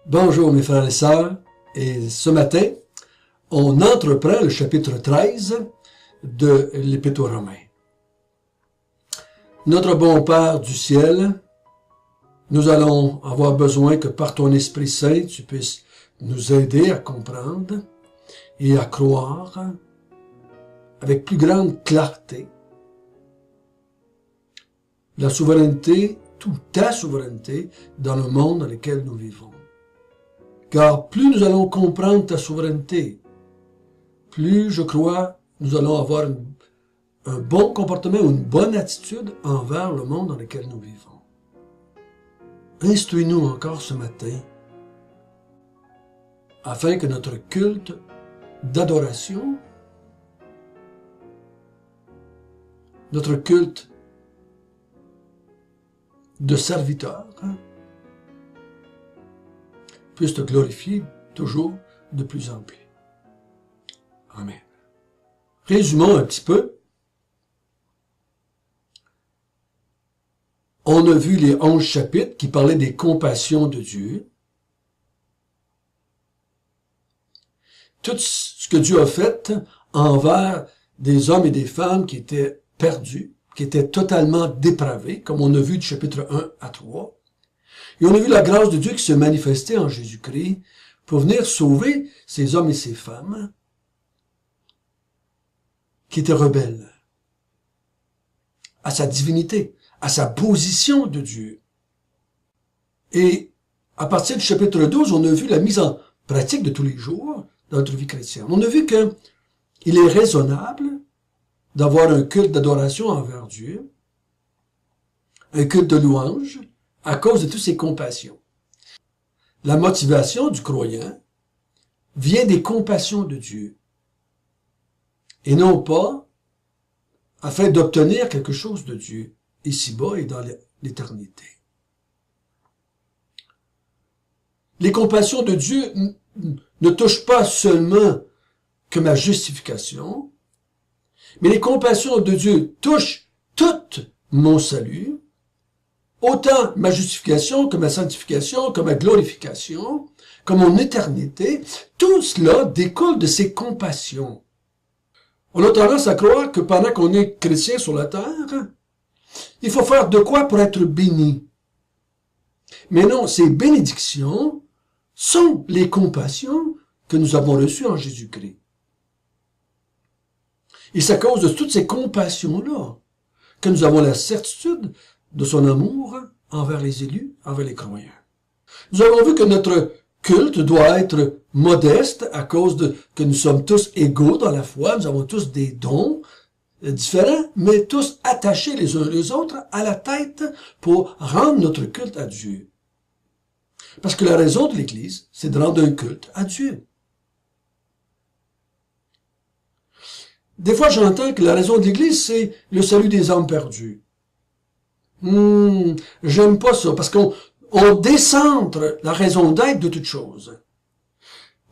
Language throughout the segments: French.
Bonjour mes frères et sœurs, et ce matin, on entreprend le chapitre 13 de l'Épître aux Romains. Notre bon Père du ciel, nous allons avoir besoin que par ton Esprit Saint, tu puisses nous aider à comprendre et à croire avec plus grande clarté la souveraineté, toute ta souveraineté dans le monde dans lequel nous vivons. Car plus nous allons comprendre ta souveraineté, plus, je crois, nous allons avoir un bon comportement ou une bonne attitude envers le monde dans lequel nous vivons. Instruis-nous encore ce matin, afin que notre culte d'adoration, notre culte de serviteur, puisse te glorifier toujours de plus en plus. Amen. Résumons un petit peu. On a vu les 11 chapitres qui parlaient des compassions de Dieu. Tout ce que Dieu a fait envers des hommes et des femmes qui étaient perdus, qui étaient totalement dépravés, comme on a vu du chapitre 1 à 3. Et on a vu la grâce de Dieu qui se manifestait en Jésus-Christ pour venir sauver ces hommes et ces femmes qui étaient rebelles à sa divinité, à sa position de Dieu. Et à partir du chapitre 12, on a vu la mise en pratique de tous les jours dans notre vie chrétienne. On a vu qu'il est raisonnable d'avoir un culte d'adoration envers Dieu, un culte de louange, à cause de toutes ses compassions. La motivation du croyant vient des compassions de Dieu, et non pas afin d'obtenir quelque chose de Dieu, ici-bas et dans l'éternité. Les compassions de Dieu ne touchent pas seulement que ma justification, mais les compassions de Dieu touchent tout mon salut, autant ma justification que ma sanctification, que ma glorification, que mon éternité. Tout cela découle de ces compassions. On a tendance à croire que pendant qu'on est chrétien sur la terre, il faut faire de quoi pour être béni. Mais non, ces bénédictions sont les compassions que nous avons reçues en Jésus-Christ. Et c'est à cause de toutes ces compassions-là que nous avons la certitude de son amour envers les élus, envers les croyants. Nous avons vu que notre culte doit être modeste à cause que nous sommes tous égaux dans la foi, nous avons tous des dons différents, mais tous attachés les uns les autres à la tête pour rendre notre culte à Dieu. Parce que la raison de l'Église, c'est de rendre un culte à Dieu. Des fois, j'entends que la raison de l'Église, c'est le salut des âmes perdues. J'aime pas ça, parce qu'on décentre la raison d'être de toute chose.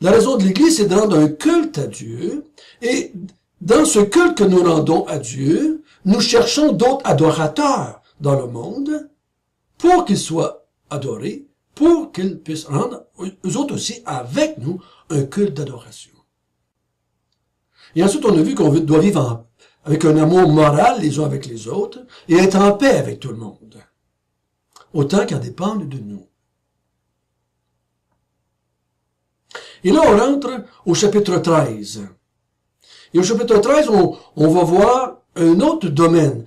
La raison de l'Église, c'est de rendre un culte à Dieu, et dans ce culte que nous rendons à Dieu, nous cherchons d'autres adorateurs dans le monde pour qu'ils soient adorés, pour qu'ils puissent rendre, eux autres aussi, avec nous, un culte d'adoration. Et ensuite, on a vu qu'on doit vivre avec un amour moral les uns avec les autres et être en paix avec tout le monde, autant qu'en dépende de nous. Et là, on rentre au chapitre 13. Et au chapitre 13, on va voir un autre domaine.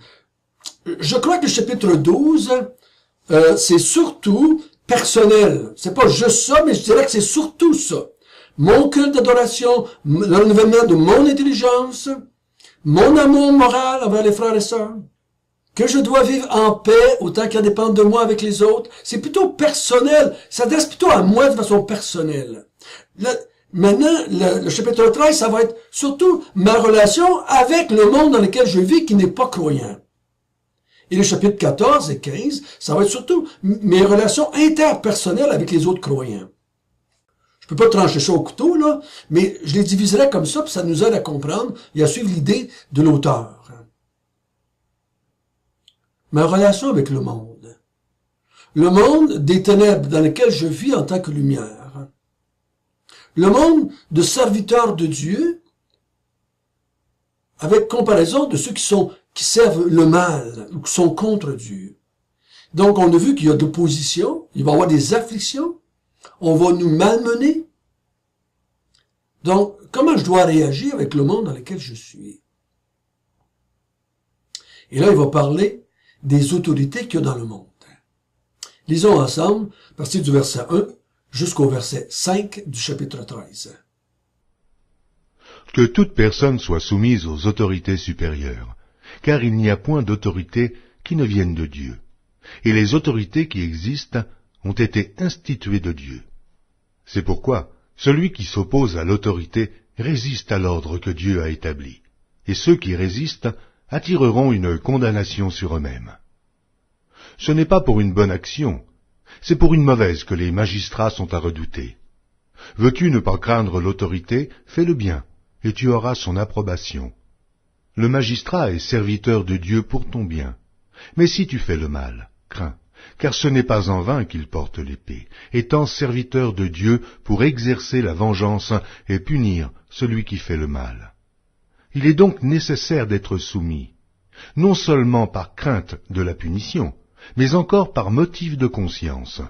Je crois que le chapitre 12, c'est surtout personnel. C'est pas juste ça, mais je dirais que c'est surtout ça. Mon culte d'adoration, le renouvellement de mon intelligence, mon amour moral envers les frères et sœurs, que je dois vivre en paix autant qu'elle dépend de moi avec les autres. C'est plutôt personnel. Ça s'adresse plutôt à moi de façon personnelle. Maintenant, le chapitre 13, ça va être surtout ma relation avec le monde dans lequel je vis qui n'est pas croyant. Et le chapitre 14 et 15, ça va être surtout mes relations interpersonnelles avec les autres croyants. Je peux pas trancher ça au couteau, là, mais je les diviserai comme ça, puis ça nous aide à comprendre et à suivre l'idée de l'auteur. Ma relation avec le monde. le monde des ténèbres dans lequel je vis en tant que lumière. Le monde de serviteurs de Dieu, avec comparaison de ceux qui servent le mal, ou qui sont contre Dieu. Donc, on a vu qu'il y a de l'opposition, il va y avoir des afflictions, on va nous malmener. Donc, comment je dois réagir avec le monde dans lequel je suis? Et là, il va parler des autorités qu'il y a dans le monde. Lisons ensemble, à partir du verset 1 jusqu'au verset 5 du chapitre 13. Que toute personne soit soumise aux autorités supérieures, car il n'y a point d'autorité qui ne vienne de Dieu. Et les autorités qui existent ont été instituées de Dieu. C'est pourquoi celui qui s'oppose à l'autorité résiste à l'ordre que Dieu a établi, et ceux qui résistent attireront une condamnation sur eux-mêmes. Ce n'est pas pour une bonne action, c'est pour une mauvaise que les magistrats sont à redouter. Veux-tu ne pas craindre l'autorité, fais le bien, et tu auras son approbation. Le magistrat est serviteur de Dieu pour ton bien, mais si tu fais le mal, crains, car ce n'est pas en vain qu'il porte l'épée, étant serviteur de Dieu pour exercer la vengeance et punir celui qui fait le mal. Il est donc nécessaire d'être soumis, non seulement par crainte de la punition, mais encore par motif de conscience.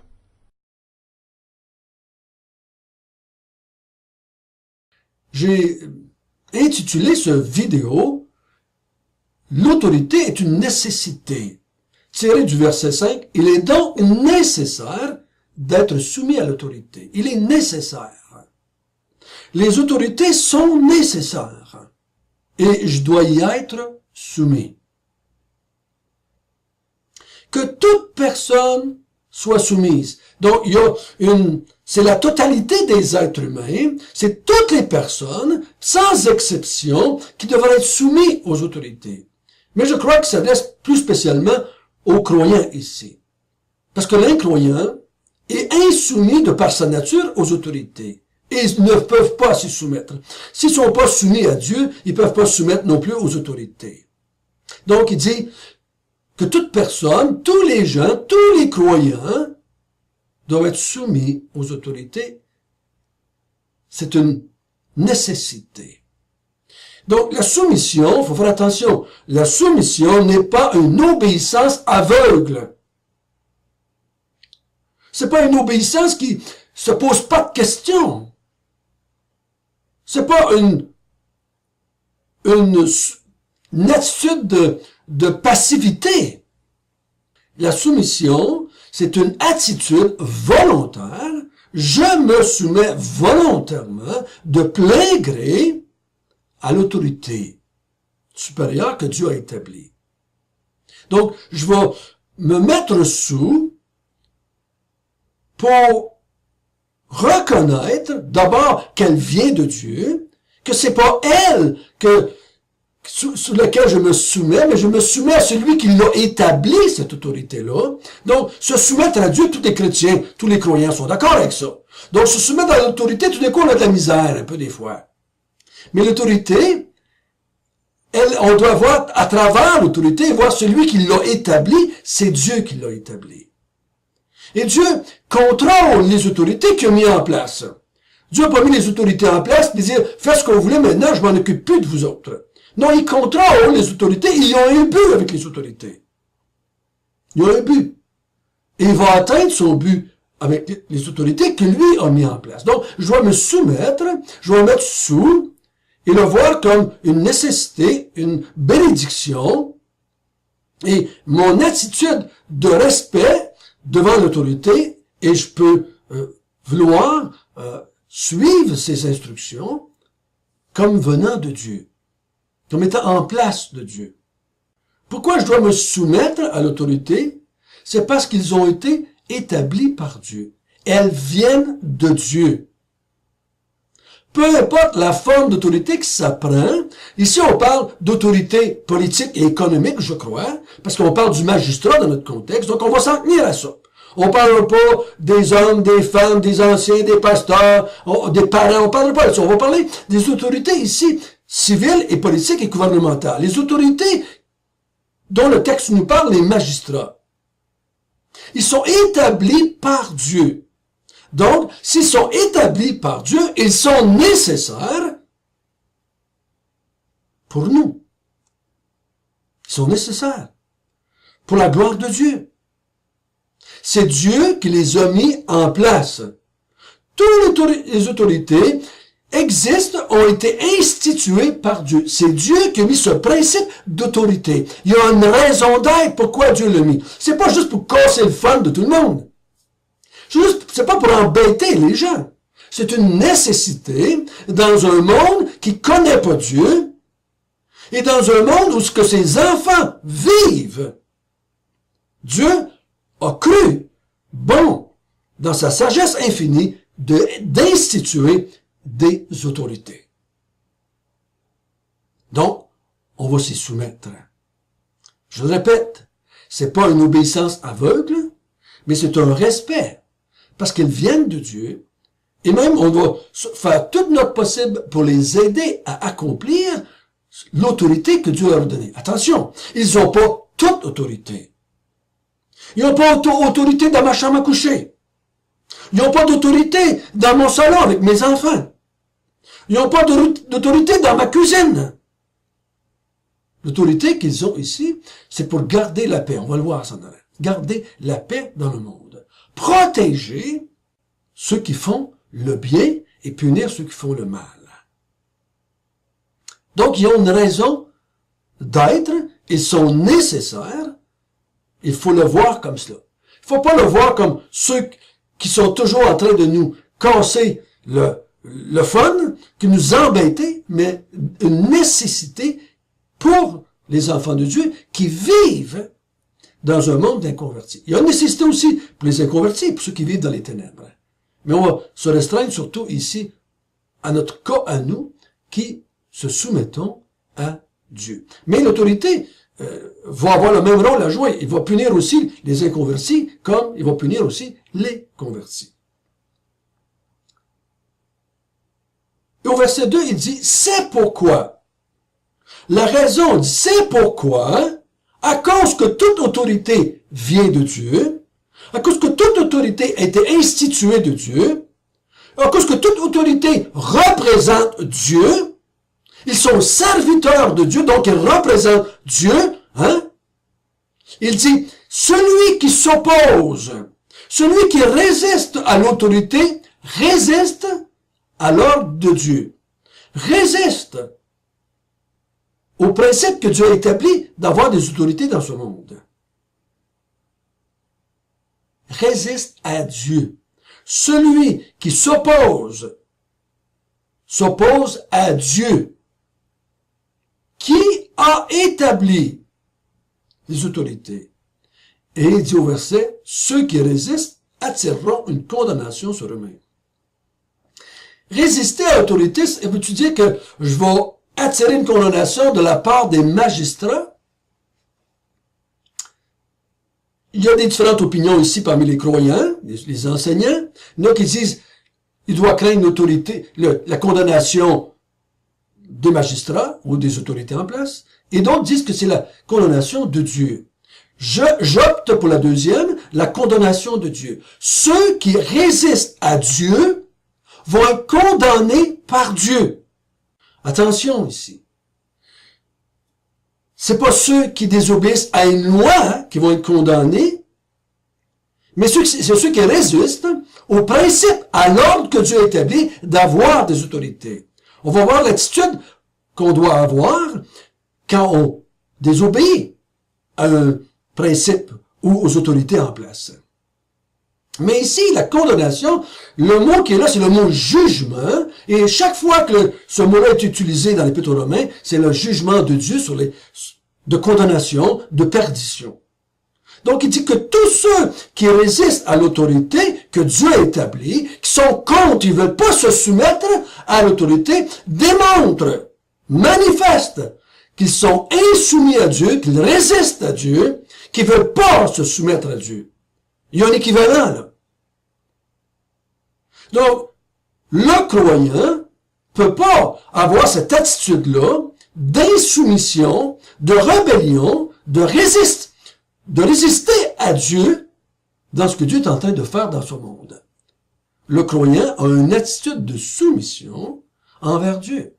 J'ai intitulé ce vidéo « L'autorité est une nécessité ». Tiré du verset 5, il est donc nécessaire d'être soumis à l'autorité. Il est nécessaire. Les autorités sont nécessaires. Et je dois y être soumis. Que toute personne soit soumise. Donc, c'est la totalité des êtres humains, c'est toutes les personnes, sans exception, qui devraient être soumises aux autorités. Mais je crois que ça reste plus spécialement aux croyants ici. Parce que l'incroyant est insoumis de par sa nature aux autorités. Et ils ne peuvent pas s'y soumettre. S'ils ne sont pas soumis à Dieu, ils ne peuvent pas se soumettre non plus aux autorités. Donc, il dit que toute personne, tous les gens, tous les croyants doivent être soumis aux autorités. C'est une nécessité. Donc, la soumission, il faut faire attention, la soumission n'est pas une obéissance aveugle. C'est pas une obéissance qui se pose pas de questions. C'est pas une attitude de passivité. La soumission, c'est une attitude volontaire. Je me soumets volontairement, de plein gré, à l'autorité supérieure que Dieu a établie. Donc, je vais me mettre sous pour reconnaître d'abord qu'elle vient de Dieu, que c'est pas elle sous laquelle je me soumets, mais je me soumets à celui qui l'a établi, cette autorité-là. Donc, se soumettre à Dieu, tous les chrétiens, tous les croyants sont d'accord avec ça. Donc, se soumettre à l'autorité, tout d'un coup, on a de la misère, un peu des fois. Mais l'autorité, on doit voir, à travers l'autorité, voir celui qui l'a établi, c'est Dieu qui l'a établi. Et Dieu contrôle les autorités qu'il a mis en place. Dieu n'a pas mis les autorités en place et dire, faites ce que vous voulez, maintenant je m'en occupe plus de vous autres. Non, il contrôle les autorités, ils ont un but avec les autorités. Il a un but. Et il va atteindre son but avec les autorités que lui a mis en place. Donc, je dois me soumettre, je dois me mettre sous, et le voir comme une nécessité, une bénédiction, et mon attitude de respect devant l'autorité, et je peux vouloir suivre ses instructions comme venant de Dieu, comme étant en place de Dieu. Pourquoi je dois me soumettre à l'autorité? C'est parce qu'ils ont été établis par Dieu. Elles viennent de Dieu. Peu importe la forme d'autorité que ça prend, ici on parle d'autorité politique et économique, je crois, parce qu'on parle du magistrat dans notre contexte, donc on va s'en tenir à ça. On ne parlera pas des hommes, des femmes, des anciens, des pasteurs, des parents, on ne parlera pas de ça. On va parler des autorités ici, civiles et politiques et gouvernementales. Les autorités dont le texte nous parle, les magistrats. Ils sont établis par Dieu. Donc, s'ils sont établis par Dieu, ils sont nécessaires pour nous. Ils sont nécessaires pour la gloire de Dieu. C'est Dieu qui les a mis en place. Toutes les autorités existent, ont été instituées par Dieu. C'est Dieu qui a mis ce principe d'autorité. Il y a une raison d'être pourquoi Dieu l'a mis. C'est pas juste pour casser le fun de tout le monde. C'est pas pour embêter les gens. C'est une nécessité dans un monde qui connaît pas Dieu et dans un monde où ce que ses enfants vivent. Dieu a cru bon, dans sa sagesse infinie, d'instituer des autorités. Donc, on va s'y soumettre. Je le répète, c'est pas une obéissance aveugle, mais c'est un respect, parce qu'ils viennent de Dieu, et même on doit faire tout notre possible pour les aider à accomplir l'autorité que Dieu leur a donnée. Attention, ils n'ont pas toute autorité. Ils n'ont pas autorité dans ma chambre à coucher. Ils n'ont pas d'autorité dans mon salon avec mes enfants. Ils n'ont pas d'autorité dans ma cuisine. L'autorité qu'ils ont ici, c'est pour garder la paix. On va le voir ça. Garder la paix dans le monde. Protéger ceux qui font le bien et punir ceux qui font le mal. Donc, ils ont une raison d'être. Ils sont nécessaires. Il faut le voir comme cela. Il ne faut pas le voir comme ceux qui sont toujours en train de nous casser le fun, qui nous embêtent, mais une nécessité pour les enfants de Dieu qui vivent dans un monde d'inconvertis. Il y a une nécessité aussi pour les inconvertis, pour ceux qui vivent dans les ténèbres. Mais on va se restreindre surtout ici à notre cas à nous, qui se soumettons à Dieu. Mais l'autorité va avoir le même rôle à jouer. Il va punir aussi les inconvertis, comme il va punir aussi les convertis. Et au verset 2, il dit, c'est pourquoi. La raison, c'est pourquoi, à cause que toute autorité vient de Dieu, à cause que toute autorité a été instituée de Dieu, à cause que toute autorité représente Dieu, ils sont serviteurs de Dieu, donc ils représentent Dieu, hein? Il dit, celui qui s'oppose, celui qui résiste à l'autorité, résiste à l'ordre de Dieu. Résiste au principe que Dieu a établi d'avoir des autorités dans ce monde. Résiste à Dieu. Celui qui s'oppose à Dieu, qui a établi les autorités. Et il dit au verset, ceux qui résistent attireront une condamnation sur eux-mêmes. Résister à l'autorité, ça veut-tu dire que je vais attirer une condamnation de la part des magistrats? Il y a des différentes opinions ici parmi les croyants, les enseignants. Il y en a qui disent, il doit craindre une autorité, la condamnation des magistrats ou des autorités en place, et d'autres disent que c'est la condamnation de Dieu. J'opte pour la deuxième, la condamnation de Dieu. Ceux qui résistent à Dieu vont être condamnés par Dieu. Attention ici. C'est pas ceux qui désobéissent à une loi qui vont être condamnés, mais c'est ceux qui résistent au principe, à l'ordre que Dieu a établi d'avoir des autorités. On va voir l'attitude qu'on doit avoir quand on désobéit à un principe ou aux autorités en place. Mais ici, la condamnation, le mot qui est là, c'est le mot jugement, et chaque fois que ce mot-là est utilisé dans l'Épître aux Romains, c'est le jugement de Dieu de condamnation, de perdition. Donc, il dit que tous ceux qui résistent à l'autorité que Dieu a établie, qui sont contre, ils ne veulent pas se soumettre à l'autorité, démontrent, manifestent qu'ils sont insoumis à Dieu, qu'ils résistent à Dieu, qu'ils ne veulent pas se soumettre à Dieu. Il y a un équivalent, là. Donc, le croyant peut pas avoir cette attitude-là d'insoumission, de rébellion, de résister à Dieu, dans ce que Dieu est en train de faire dans ce monde. Le croyant a une attitude de soumission envers Dieu.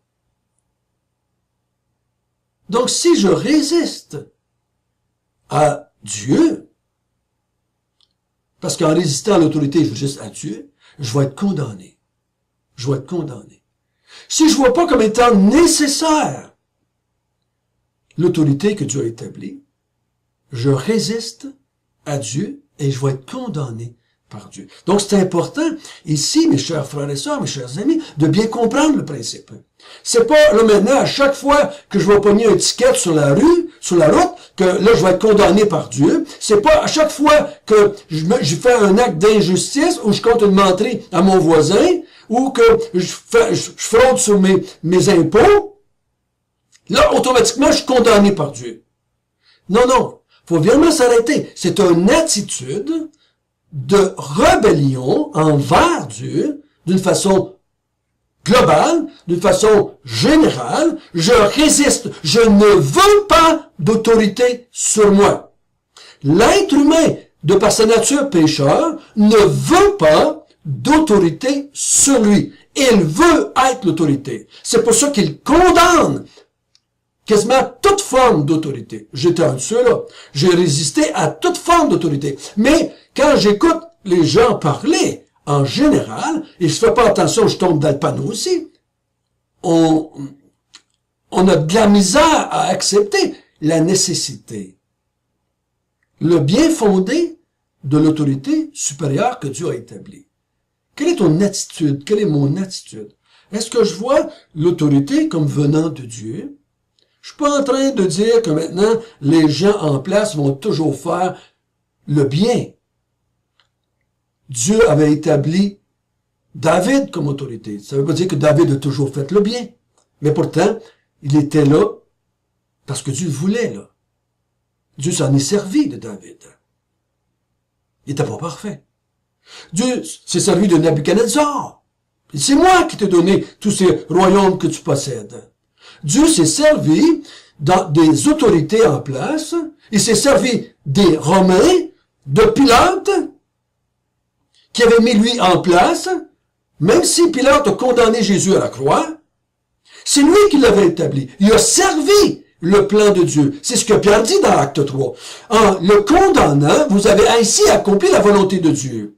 Donc, si je résiste à Dieu, parce qu'en résistant à l'autorité, je résiste à Dieu, je vais être condamné. Je vais être condamné. Si je ne vois pas comme étant nécessaire l'autorité que Dieu a établie, je résiste à Dieu et je vais être condamné par Dieu. Donc, c'est important, ici, mes chers frères et sœurs, mes chers amis, de bien comprendre le principe. C'est pas, là, maintenant, à chaque fois que je vais pogner un ticket sur la rue, sur la route, que là, je vais être condamné par Dieu. C'est pas à chaque fois que je fais un acte d'injustice ou je compte une menterie à mon voisin ou que je fraude sur mes impôts. Là, automatiquement, je suis condamné par Dieu. Non, non. Faut vraiment s'arrêter. C'est une attitude de rébellion envers Dieu d'une façon globale, d'une façon générale. Je résiste. Je ne veux pas d'autorité sur moi. L'être humain, de par sa nature pécheur, ne veut pas d'autorité sur lui. Il veut être l'autorité. C'est pour ça qu'il condamne quasiment toute forme d'autorité. J'étais un de ceux-là. J'ai résisté à toute forme d'autorité. Mais quand j'écoute les gens parler, en général, et je fais pas attention, je tombe dans le panneau aussi, on a de la misère à accepter la nécessité, le bien fondé de l'autorité supérieure que Dieu a établie. Quelle est ton attitude? Quelle est mon attitude? Est-ce que je vois l'autorité comme venant de Dieu? Je suis pas en train de dire que maintenant, les gens en place vont toujours faire le bien. Dieu avait établi David comme autorité. Ça ne veut pas dire que David a toujours fait le bien. Mais pourtant, il était là parce que Dieu voulait là. Dieu s'en est servi de David. Il n'était pas parfait. Dieu s'est servi de Nabuchodonosor. C'est moi qui t'ai donné tous ces royaumes que tu possèdes. Dieu s'est servi dans des autorités en place. Il s'est servi des Romains, de Pilate, qui avait mis lui en place. Même si Pilate a condamné Jésus à la croix, c'est lui qui l'avait établi. Il a servi le plan de Dieu. C'est ce que Pierre dit dans Acte 3. En le condamnant, vous avez ainsi accompli la volonté de Dieu.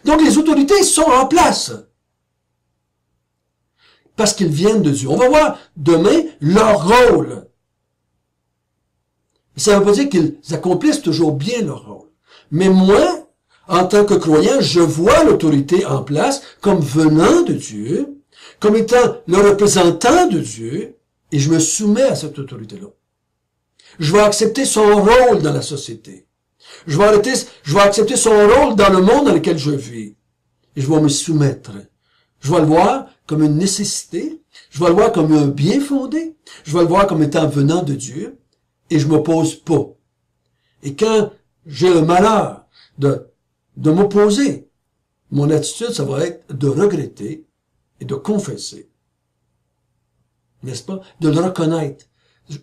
Donc les autorités sont en place. Parce qu'ils viennent de Dieu. On va voir demain leur rôle. Ça ne veut pas dire qu'ils accomplissent toujours bien leur rôle. Mais moi, en tant que croyant, je vois l'autorité en place comme venant de Dieu, comme étant le représentant de Dieu, et je me soumets à cette autorité-là. Je vais accepter son rôle dans la société. Je vais accepter son rôle dans le monde dans lequel je vis. Et je vais me soumettre. Je vais le voir comme une nécessité. Je vais le voir comme un bien fondé. Je vais le voir comme étant venant de Dieu. Et je m'oppose pas. Et quand j'ai le malheur de m'opposer, mon attitude, ça va être de regretter et de confesser. N'est-ce pas? De le reconnaître.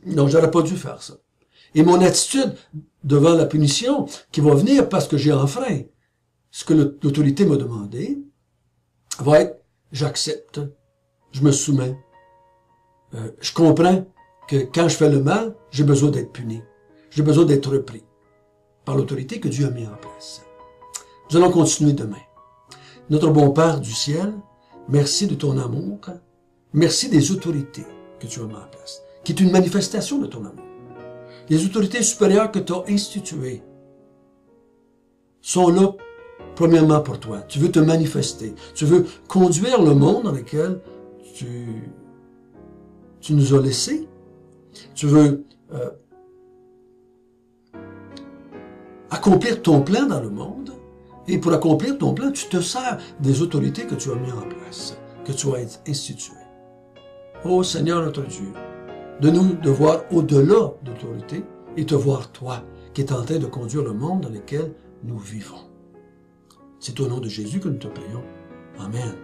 Non, j'aurais pas dû faire ça. Et mon attitude devant la punition qui va venir parce que j'ai enfreint ce que l'autorité m'a demandé, va être, j'accepte, je me soumets. Je comprends que quand je fais le mal, j'ai besoin d'être puni. J'ai besoin d'être repris par l'autorité que Dieu a mis en place. Nous allons continuer demain. Notre bon Père du ciel, merci de ton amour. Merci des autorités que tu as mis en place, qui est une manifestation de ton amour. Les autorités supérieures que tu as instituées sont là, premièrement, pour toi. Tu veux te manifester. Tu veux conduire le monde dans lequel tu nous as laissés. Tu veux accomplir ton plan dans le monde. Et pour accomplir ton plan, tu te sers des autorités que tu as mis en place, que tu as instituées. Ô Seigneur notre Dieu, de nous de voir au-delà de l'autorité et te voir toi, qui es en train de conduire le monde dans lequel nous vivons. C'est au nom de Jésus que nous te prions. Amen.